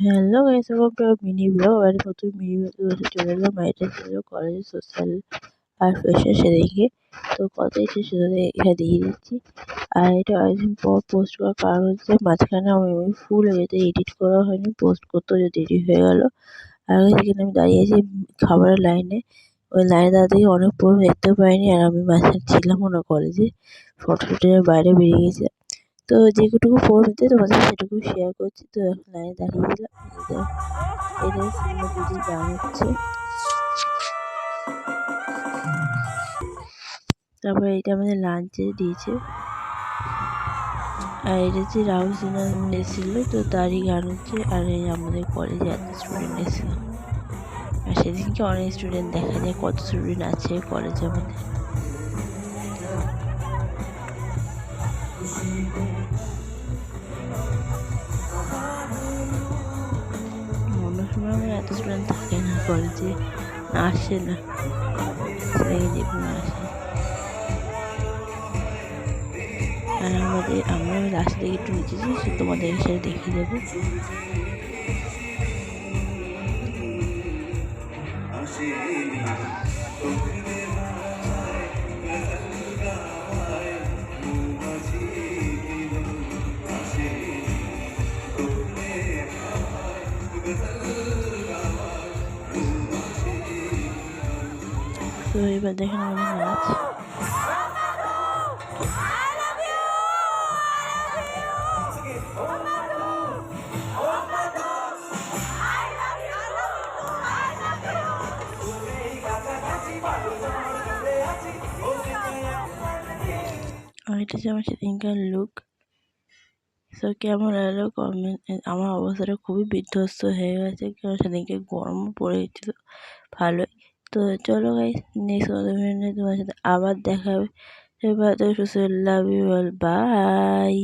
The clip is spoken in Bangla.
Hello guys, welcome to our mini blog. আর নতুন মিনি ব্লগ চলে এলাম। এটা ছিল কলেজের সোশ্যাল আর ফ্রেশার সেদিকে। তো কতই সেটা এখানে দিয়ে দিচ্ছি। আর এটা অনেকদিন পর পোস্ট করার কারণ হচ্ছে মাঝখানে আমি ফুল এতে এডিট করা হয়নি, পোস্ট করতেও যে দেরি হয়ে গেল। আর এখানে আমি দাঁড়িয়ে আছি খাবারের লাইনে। ওই লাইনে দাঁড়াতে গিয়ে অনেক পুরো দেখতেও পাইনি, আর আমি মাঝখানে ছিলামও না কলেজে। ফটো টুটে বাইরে বেরিয়ে গেছি। তো যেটুকু ফোন হচ্ছে তোমাদের সেটুকু শেয়ার করছি। তো এখন লাইনে দাঁড়িয়েছিলাম। এটা সিনেমা দিদির গান হচ্ছে। তারপরে এটা আমাদের লাঞ্চে দিয়েছে। আর এটা হচ্ছে রাহুল সিনহা এসেছিল, তো তারই গান হচ্ছে। আর এই আমাদের কলেজে এত স্টুডেন্ট এসেছিল। আর সেদিনকে অনেক স্টুডেন্ট দেখা যায়, কত স্টুডেন্ট আছে কলেজে আমাদের। অন্য সময় আমার এত স্টুডেন্ট থাকে না কলেজে, আসে না, সেদিকে যেগুলো আসে। আর আমরা রাস্তা থেকে একটু নিচেছি, সে তোমাদের সেটা দেখিয়ে দেবো। তো এবার দেখেন আমাদের নাচ। আর এটা হচ্ছে আমার সেদিনকার লুক। তো কেমন লাগলো কমেন্ট। আমার অবস্থাটা খুবই বিধ্বস্ত হয়ে গেছে, কারণ সেদিনকে গরমও পড়ে গেছিলো ভালোই। তো চলো গাইস, নেক্সট তোমার সাথে আবার দেখা হবে। এবার তো লাভ ইউ অল, বাই।